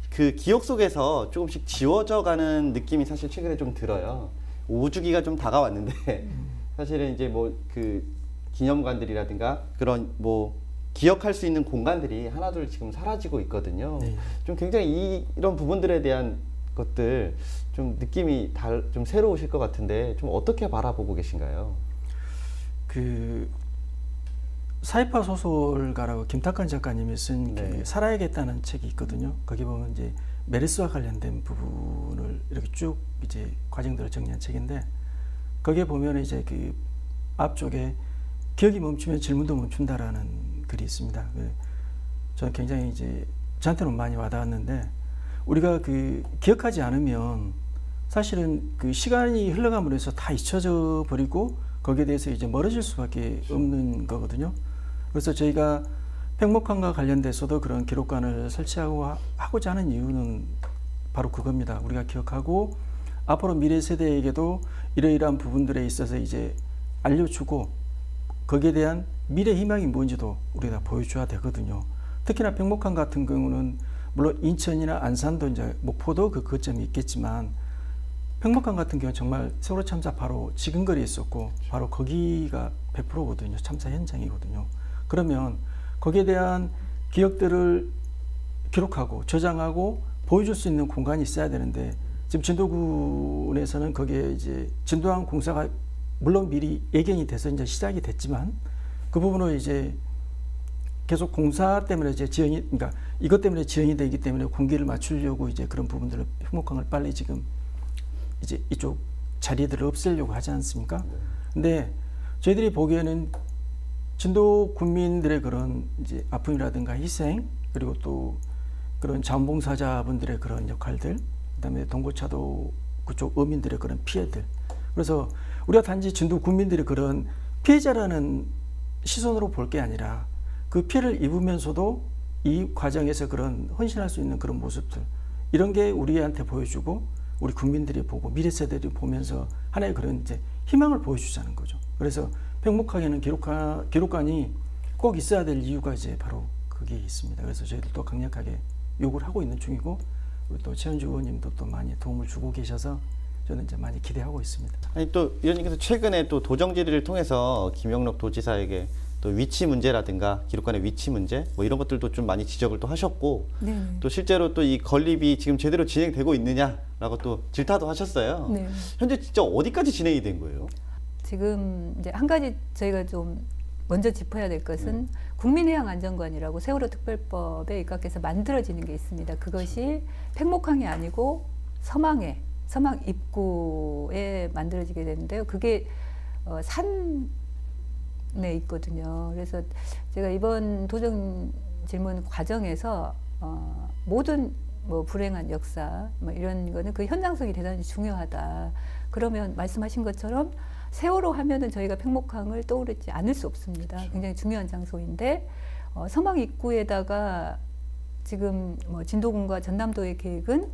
T: 그 기억 속에서 조금씩 지워져가는 느낌이 사실 최근에 좀 들어요. 5주기가 좀 다가왔는데 사실은 이제 뭐 그 기념관들이라든가 그런 뭐 기억할 수 있는 공간들이 하나둘 지금 사라지고 있거든요. 좀 굉장히 이런 부분들에 대한 것들 좀 느낌이 좀 새로우실 것 같은데 좀 어떻게 바라보고 계신가요?
U: 사회파 소설가라고 김탁관 작가님이 쓴 살아야겠다는 책이 있거든요. 거기 보면 이제 메르스와 관련된 부분을 이렇게 쭉 이제 과정들을 정리한 책인데 거기에 보면 이제 그 앞쪽에 기억이 멈추면 질문도 멈춘다라는 글이 있습니다. 저는 굉장히 이제 저한테는 많이 와닿았는데 우리가 기억하지 않으면 사실은 그 시간이 흘러감으로 해서 다 잊혀져 버리고 거기에 대해서 이제 멀어질 수밖에 없는 거거든요. 그래서 저희가 팽목항과 관련돼서도 그런 기록관을 하고자 하는 이유는 바로 그겁니다. 우리가 기억하고 앞으로 미래 세대에게도 이러이러한 부분들에 있어서 이제 알려주고 거기에 대한 미래 희망이 뭔지도 우리가 보여줘야 되거든요. 특히나 팽목항 같은 경우는 물론 인천이나 안산도 이제 목포도 그 거점이 있겠지만 팽목항 같은 경우는 정말 세월호 참사 바로 지근거리에 있었고 바로 거기가 100%거든요. 참사 현장이거든요. 그러면 거기에 대한 기억들을 기록하고 저장하고 보여줄 수 있는 공간이 있어야 되는데 지금 진도군에서는 거기에 이제 진도항 공사가 물론 미리 예견이 돼서 이제 시작이 됐지만 그 부분을 이제 계속 공사 때문에 이제 지연이, 그러니까 이것 때문에 지연이 되기 때문에 공기를 맞추려고 이제 그런 부분들을 팽목항을 빨리 지금 이제 이쪽 자리들을 없애려고 하지 않습니까? 근데 저희들이 보기에는 진도 군민들의 그런 이제 아픔이라든가 희생 그리고 또 그런 자원봉사자분들의 그런 역할들, 그다음에 동고차도 그쪽 어민들의 그런 피해들. 그래서 우리가 단지 진도 군민들의 그런 피해자라는 시선으로 볼 게 아니라 그 피해를 입으면서도 이 과정에서 그런 헌신할 수 있는 그런 모습들, 이런 게 우리한테 보여주고 우리 국민들이 보고 미래 세대들이 보면서 하나의 그런 이제 희망을 보여주자는 거죠. 그래서 팽목항에는 기록관이 꼭 있어야 될 이유가 이제 바로 그게 있습니다. 그래서 저희들도 강력하게 요구를 하고 있는 중이고, 우리 또 최현주 의원님도 또 많이 도움을 주고 계셔서 저는 이제 많이 기대하고 있습니다.
T: 아니 또 의원님께서 최근에 또 도정 질의를 통해서 김영록 도지사에게 또 위치 문제라든가 기록관의 위치 문제 뭐 이런 것들도 좀 많이 지적을 또 하셨고, 네. 또 실제로 또 이 건립이 지금 제대로 진행되고 있느냐라고 또 질타도 하셨어요. 네. 현재 진짜 어디까지 진행이 된 거예요?
P: 지금 이제 한 가지 저희가 좀 먼저 짚어야 될 것은 국민해양안전관이라고 세월호 특별법에 입각해서 만들어지는 게 있습니다. 그것이 팽목항이 아니고 서망 입구에 만들어지게 되는데요. 그게 산에 있거든요. 그래서 제가 이번 도정 질문 과정에서 모든 뭐 불행한 역사 뭐 이런 거는 그 현장성이 대단히 중요하다. 그러면 말씀하신 것처럼 세월호 하면은 저희가 팽목항을 떠오르지 않을 수 없습니다. 그렇죠. 굉장히 중요한 장소인데 서망 입구에다가 지금 뭐 진도군과 전남도의 계획은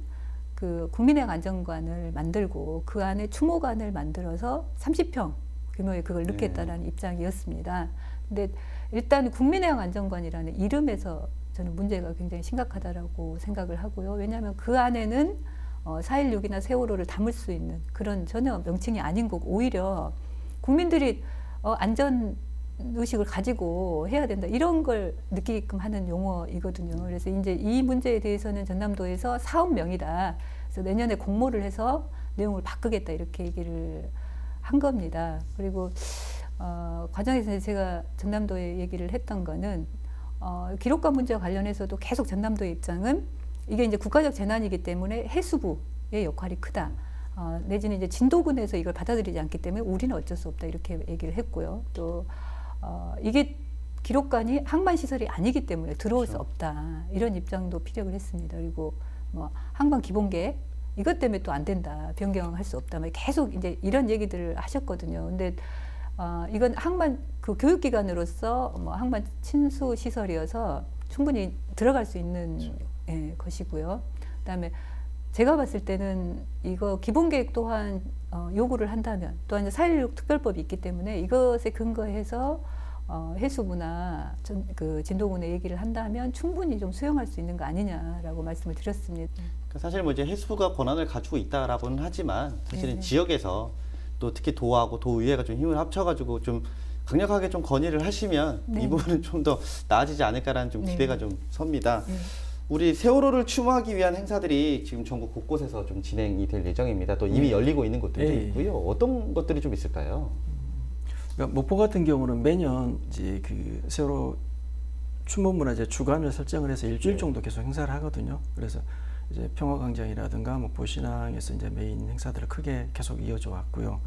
P: 그 국민해양안전관을 만들고 그 안에 추모관을 만들어서 30평 규모의 그걸 넣겠다라는 입장이었습니다. 근데 일단 국민해양안전관이라는 이름에서 저는 문제가 굉장히 심각하다라고 생각을 하고요. 왜냐하면 그 안에는 4.16이나 세월호를 담을 수 있는 그런 전혀 명칭이 아닌 거고, 오히려 국민들이 안전 의식을 가지고 해야 된다 이런 걸 느끼게끔 하는 용어이거든요. 그래서 이제 이 문제에 대해서는 전남도에서 사업명이다. 그래서 내년에 공모를 해서 내용을 바꾸겠다 이렇게 얘기를 한 겁니다. 그리고 과정에서 제가 전남도에 얘기를 했던 거는 기록관 문제와 관련해서도 계속 전남도의 입장은 이게 이제 국가적 재난이기 때문에 해수부의 역할이 크다. 내지는 이제 진도군에서 이걸 받아들이지 않기 때문에 우리는 어쩔 수 없다 이렇게 얘기를 했고요. 또 이게 기록관이 항만시설이 아니기 때문에 들어올 수 없다 이런 입장도 피력을 했습니다. 그리고 뭐 항만 기본계획 이것 때문에 또 안 된다, 변경할 수 없다, 계속 이제 이런 얘기들을 하셨거든요. 근데 이건 항만 그 교육기관으로서 뭐 항만 친수 시설이어서 충분히 들어갈 수 있는 것이고요. 그다음에 제가 봤을 때는 이거 기본계획 또한 요구를 한다면, 또한 4.16 특별법이 있기 때문에 이것에 근거해서 해수부나 그 진도군의 얘기를 한다면 충분히 좀 수용할 수 있는 거 아니냐라고 말씀을 드렸습니다.
T: 사실 뭐 이제 해수부가 권한을 가지고 있다라고는 하지만 사실은 지역에서 또 특히 도하고 도의회가 좀 힘을 합쳐가지고 좀 강력하게 좀 건의를 하시면 이 부분은 좀 더 나아지지 않을까라는 좀 기대가 좀 섭니다. 우리 세월호를 추모하기 위한 행사들이 지금 전국 곳곳에서 좀 진행이 될 예정입니다. 또 이미 열리고 있는 곳들도 있고요. 어떤 것들이 좀 있을까요?
U: 그러니까 목포 같은 경우는 매년 이제 그 세월호 추모문화제 주간을 설정을 해서 일주일 정도 계속 행사를 하거든요. 그래서 이제 평화광장이라든가 목포신항에서 이제 메인 행사들을 크게 계속 이어져 왔고요.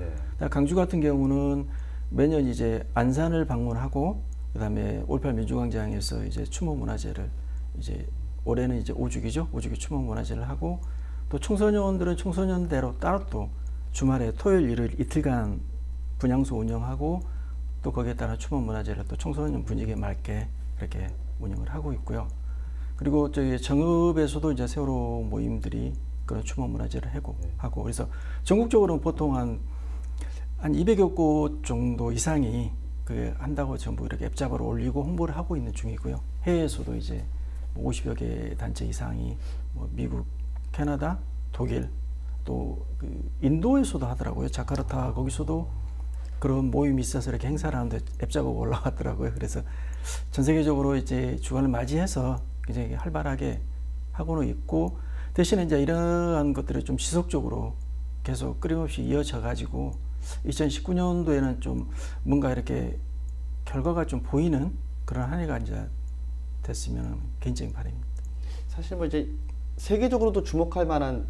U: 강주 같은 경우는 매년 이제 안산을 방문하고 그다음에 5.18 민주광장에서 이제 추모문화제를 이제 올해는 이제 5주기죠. 5주기 추모문화제를 하고, 또 청소년들은 청소년대로 따로 또 주말에 토요일 일요일 이틀간 분향소 운영하고, 또 거기에 따라 추모문화제를 또 청소년 분위기에 맞게 그렇게 운영을 하고 있고요. 그리고 저기 정읍에서도 이제 세월호 모임들이 그런 추모문화제를 하고, 그래서 전국적으로는 보통 한 200여 곳 정도 이상이 그 한다고 전부 이렇게 앱잡으로 올리고 홍보를 하고 있는 중이고요. 해외에서도 이제 50여 개 단체 이상이 뭐 미국, 캐나다, 독일, 또 그 인도에서도 하더라고요. 자카르타 거기서도 그런 모임이 있어서 이렇게 행사를 하는데 앱작업 올라왔더라고요. 그래서 전 세계적으로 이제 주간을 맞이해서 굉장히 활발하게 하고는 있고, 대신에 이제 이러한 것들이 좀 지속적으로 계속 끊임없이 이어져 가지고 2019년도에는 좀 뭔가 이렇게 결과가 좀 보이는 그런 한 해가 이제 됐으면 개인적인 바람입니다.
T: 사실 뭐 이제 세계적으로도 주목할 만한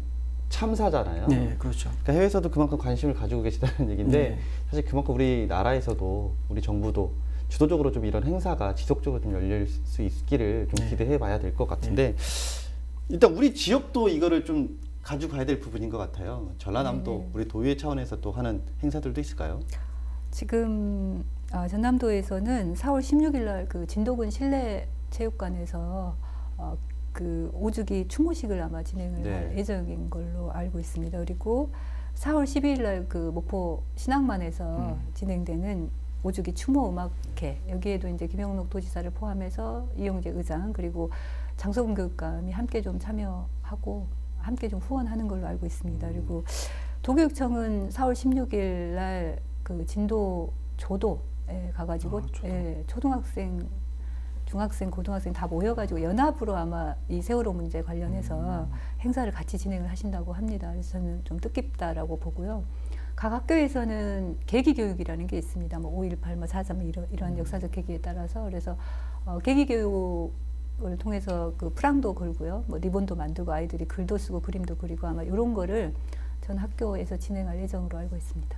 T: 참사잖아요.
U: 네, 그렇죠.
T: 그러니까 해외에서도 그만큼 관심을 가지고 계시다는 얘기인데,
U: 네.
T: 사실 그만큼 우리나라에서도 우리 정부도 주도적으로 좀 이런 행사가 지속적으로 좀 열릴 수 있기를 좀 기대해 봐야 될 것 같은데, 일단 우리 지역도 이거를 좀 가져가야 될 부분인 것 같아요. 전라남도 우리 도의회 차원에서 또 하는 행사들도 있을까요?
P: 지금 전남도에서는 4월 16일 날 그 진도군 실내체육관에서 그 5주기 추모식을 아마 진행을 할 예정인 걸로 알고 있습니다. 그리고 4월 12일 날 그 목포 신앙만에서 진행되는 5주기 추모 음악회, 여기에도 이제 김영록 도지사를 포함해서 이용재 의장 그리고 장소금 교육감이 함께 좀 참여하고 함께 좀 후원하는 걸로 알고 있습니다. 그리고 도교육청은 4월 16일 날 그 진도 조도에 가가지고 초등학생, 중학생, 고등학생 다 모여가지고 연합으로 아마 이 세월호 문제 관련해서 행사를 같이 진행을 하신다고 합니다. 그래서 저는 좀 뜻깊다라고 보고요. 각 학교에서는 계기교육이라는 게 있습니다. 뭐 5.18, 뭐 4.3 이러한 역사적 계기에 따라서 그래서 계기교육을 통해서 그 프랑도 걸고요, 뭐 리본도 만들고 아이들이 글도 쓰고 그림도 그리고 아마 이런 거를 전 학교에서 진행할 예정으로 알고 있습니다.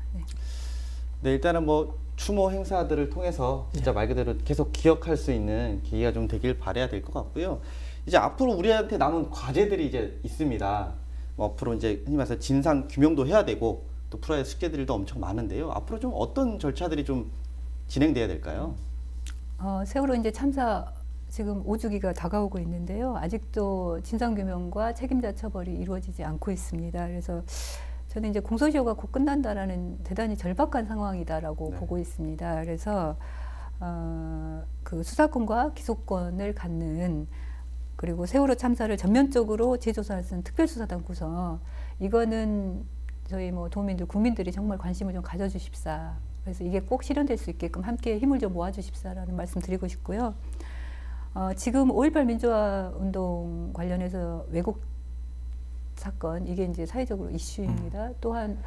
T: 네, 일단은 뭐 추모 행사들을 통해서 진짜 말 그대로 계속 기억할 수 있는 기회가 좀 되길 바라야 될 것 같고요. 이제 앞으로 우리한테 남은 과제들이 이제 있습니다. 뭐 앞으로 이제 흔히 말해서 진상 규명도 해야 되고 또 풀어야 할 숙제들도 엄청 많은데요. 앞으로 좀 어떤 절차들이 좀 진행돼야 될까요?
P: 세월호 이제 참사 지금 5주기가 다가오고 있는데요. 아직도 진상 규명과 책임자 처벌이 이루어지지 않고 있습니다. 그래서 저는 이제 공소시효가 곧 끝난다라는 대단히 절박한 상황이다라고 보고 있습니다. 그래서 그 수사권과 기소권을 갖는, 그리고 세월호 참사를 전면적으로 재조사할 수 있는 특별수사단 구성, 이거는 저희 뭐 도민들, 국민들이 정말 관심을 좀 가져주십사. 그래서 이게 꼭 실현될 수 있게끔 함께 힘을 좀 모아주십사라는 말씀 드리고 싶고요. 지금 5.18 민주화 운동 관련해서 왜곡 사건, 이게 이제 사회적으로 이슈입니다. 또한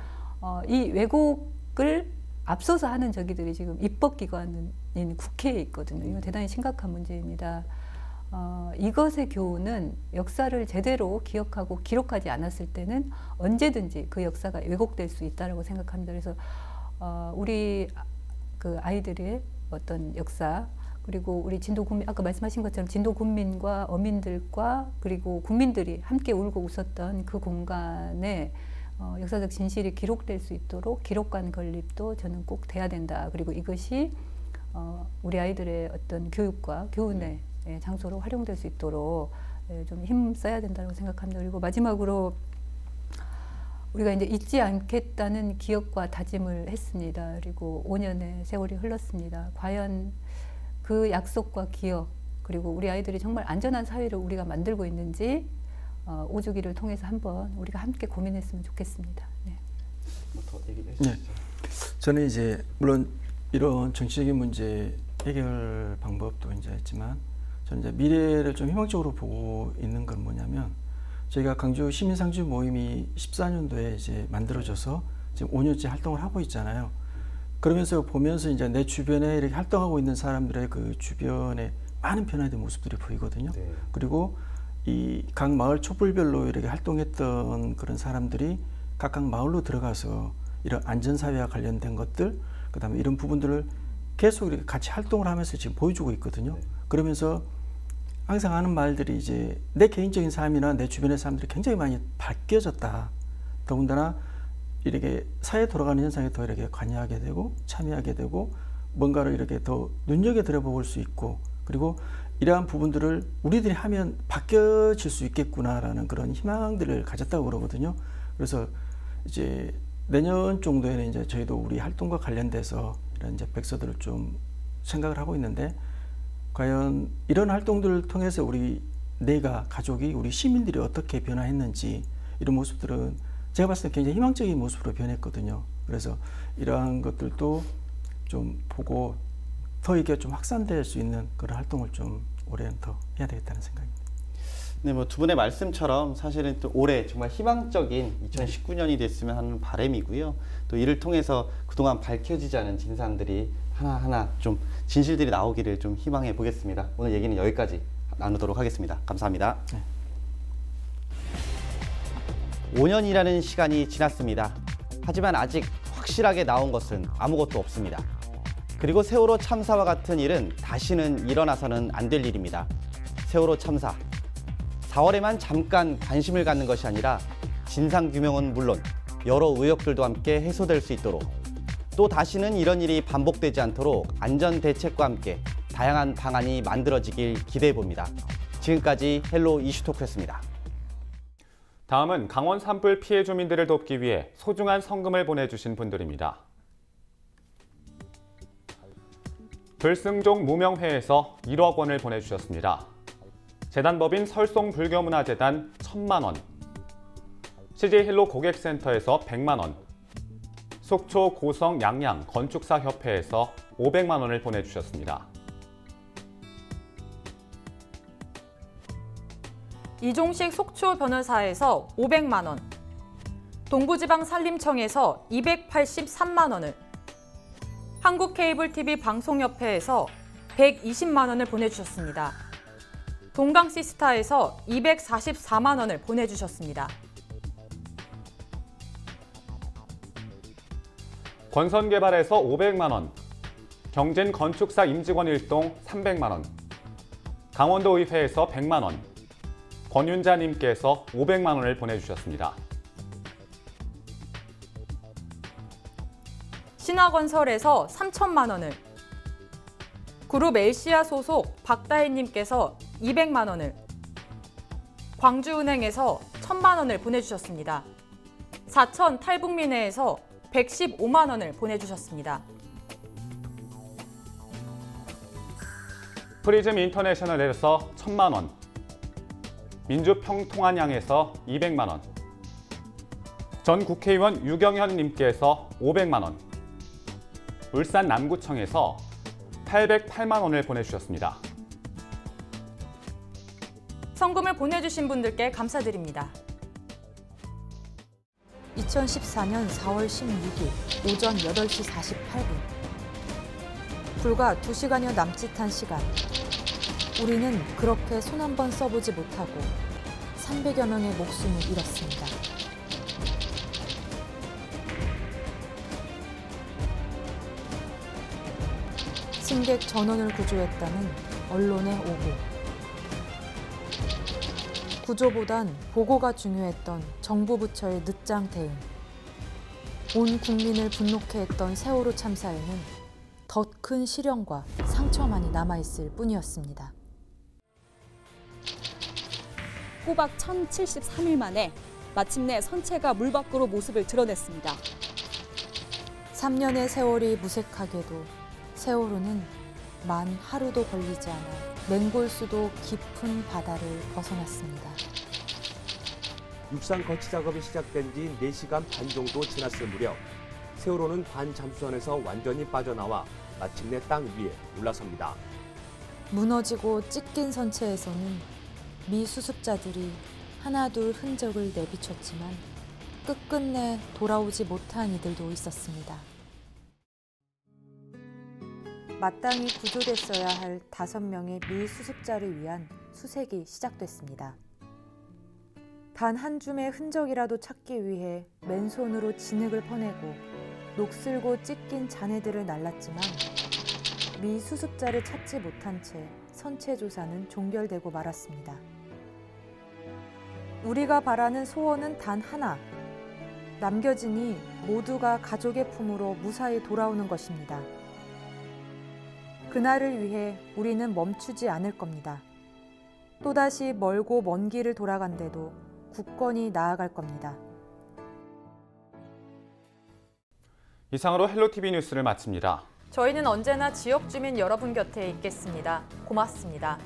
P: 이 왜곡을 앞서서 하는 저기들이 지금 입법기관인 국회에 있거든요. 이거 대단히 심각한 문제입니다. 이것의 교훈은 역사를 제대로 기억하고 기록하지 않았을 때는 언제든지 그 역사가 왜곡될 수 있다고 생각합니다. 그래서 우리 그 아이들의 어떤 역사, 그리고 우리 진도 국민, 아까 말씀하신 것처럼 진도 국민과 어민들과 그리고 국민들이 함께 울고 웃었던 그 공간에 역사적 진실이 기록될 수 있도록 기록관 건립도 저는 꼭 돼야 된다. 그리고 이것이 우리 아이들의 어떤 교육과 교훈의 장소로 활용될 수 있도록 좀 힘써야 된다고 생각합니다. 그리고 마지막으로 우리가 이제 잊지 않겠다는 기억과 다짐을 했습니다. 그리고 5년의 세월이 흘렀습니다. 과연 그 약속과 기억, 그리고 우리 아이들이 정말 안전한 사회를 우리가 만들고 있는지 5주기를 통해서 한번 우리가 함께 고민했으면 좋겠습니다.
T: 뭐 더 얘기를 해주시죠.
U: 저는 이제 물론 이런 정치적인 문제 해결 방법도 이제 있지만, 저는 이제 미래를 좀 희망적으로 보고 있는 건 뭐냐면, 저희가 강주 시민상주 모임이 14년도에 이제 만들어져서 지금 5년째 활동을 하고 있잖아요. 그러면서 보면서 이제 내 주변에 이렇게 활동하고 있는 사람들의 그 주변에 많은 변화된 모습들이 보이거든요. 그리고 이 각 마을 촛불별로 이렇게 활동했던 그런 사람들이 각각 마을로 들어가서 이런 안전사회와 관련된 것들, 그 다음에 이런 부분들을 계속 이렇게 같이 활동을 하면서 지금 보여주고 있거든요. 그러면서 항상 하는 말들이 이제 내 개인적인 삶이나 내 주변의 사람들이 굉장히 많이 바뀌어졌다. 더군다나 이렇게 사회 돌아가는 현상에 더 이렇게 관여하게 되고 참여하게 되고 뭔가를 이렇게 더 눈여겨 들어볼 수 있고, 그리고 이러한 부분들을 우리들이 하면 바뀌어질 수 있겠구나라는 그런 희망들을 가졌다고 그러거든요. 그래서 이제 내년 정도에는 이제 저희도 우리 활동과 관련돼서 이런 이제 백서들을 좀 생각을 하고 있는데, 과연 이런 활동들을 통해서 우리 내가, 가족이, 우리 시민들이 어떻게 변화했는지, 이런 모습들은 제가 봤을 때 굉장히 희망적인 모습으로 변했거든요. 그래서 이러한 것들도 좀 보고 더 이게 좀 확산될 수 있는 그런 활동을 좀 올해는 더 해야 되겠다는 생각입니다.
T: 네, 뭐 두 분의 말씀처럼 사실은 또 올해 정말 희망적인 2019년이 됐으면 하는 바람이고요. 또 이를 통해서 그동안 밝혀지지 않은 진상들이 하나하나 좀 진실들이 나오기를 좀 희망해 보겠습니다. 오늘 얘기는 여기까지 나누도록 하겠습니다. 감사합니다. 네. 5년이라는 시간이 지났습니다. 하지만 아직 확실하게 나온 것은 아무것도 없습니다. 그리고 세월호 참사와 같은 일은 다시는 일어나서는 안 될 일입니다. 세월호 참사. 4월에만 잠깐 관심을 갖는 것이 아니라 진상규명은 물론 여러 의혹들도 함께 해소될 수 있도록 또 다시는 이런 일이 반복되지 않도록 안전대책과 함께 다양한 방안이 만들어지길 기대해 봅니다. 지금까지 헬로 이슈토크였습니다.
A: 다음은 강원 산불 피해 주민들을 돕기 위해 소중한 성금을 보내주신 분들입니다. 불승종 무명회에서 1억 원을 보내주셨습니다. 재단법인 설송불교문화재단 1,000만 원, CJ 헬로 고객센터에서 100만 원, 속초 고성 양양 건축사협회에서 500만 원을 보내주셨습니다.
B: 이종식 속초 변호사에서 500만 원, 동부지방산림청에서 283만 원을, 한국케이블TV 방송협회에서 120만 원을 보내주셨습니다. 동강시스타에서 244만 원을 보내주셨습니다.
A: 권선개발에서 500만 원, 경진건축사 임직원 일동 300만 원, 강원도의회에서 100만 원, 권윤자님께서 500만 원을 보내주셨습니다.
B: 신화건설에서 3천만 원을, 그룹 엘시아 소속 박다혜님께서 200만 원을, 광주은행에서 1,000만 원을 보내주셨습니다. 사천 탈북민회에서 115만 원을 보내주셨습니다.
A: 프리즘 인터내셔널에서 1,000만 원, 민주평통한양에서 200만 원, 전 국회의원 유경현님께서 500만 원, 울산 남구청에서 808만 원을 보내주셨습니다.
B: 성금을 보내주신 분들께 감사드립니다. 2014년 4월 16일 오전 8시 48분. 불과 2시간여 남짓한 시간. 우리는 그렇게 손 한 번 써보지 못하고 300여 명의 목숨을 잃었습니다. 승객 전원을 구조했다는 언론의 오보. 구조보단 보고가 중요했던 정부 부처의 늦장 대응. 온 국민을 분노케 했던 세월호 참사에는 더 큰 시련과 상처만이 남아있을 뿐이었습니다.
D: 꼬박 1073일 만에 마침내 선체가 물 밖으로 모습을 드러냈습니다.
B: 3년의 세월이 무색하게도 세월호는 만 하루도 걸리지 않아 맹골수도 깊은 바다를 벗어났습니다.
C: 육상 거치 작업이 시작된 지 4시간 반 정도 지났을 무렵 세월호는 반잠수선에서 완전히 빠져나와 마침내 땅 위에 올라섭니다.
B: 무너지고 찢긴 선체에서는 미 수습자들이 하나둘 흔적을 내비쳤지만 끝끝내 돌아오지 못한 이들도 있었습니다. 마땅히 구조됐어야 할 5명의 미 수습자를 위한 수색이 시작됐습니다. 단 한 줌의 흔적이라도 찾기 위해 맨손으로 진흙을 퍼내고 녹슬고 찢긴 잔해들을 날랐지만 미 수습자를 찾지 못한 채 선체 조사는 종결되고 말았습니다. 우리가 바라는 소원은 단 하나. 남겨지니 모두가 가족의 품으로 무사히 돌아오는 것입니다. 그날을 위해 우리는 멈추지 않을 겁니다. 또다시 멀고 먼 길을 돌아간데도 굳건히 나아갈 겁니다.
A: 이상으로 헬로티비 뉴스를 마칩니다.
B: 저희는 언제나 지역 주민 여러분 곁에 있겠습니다. 고맙습니다.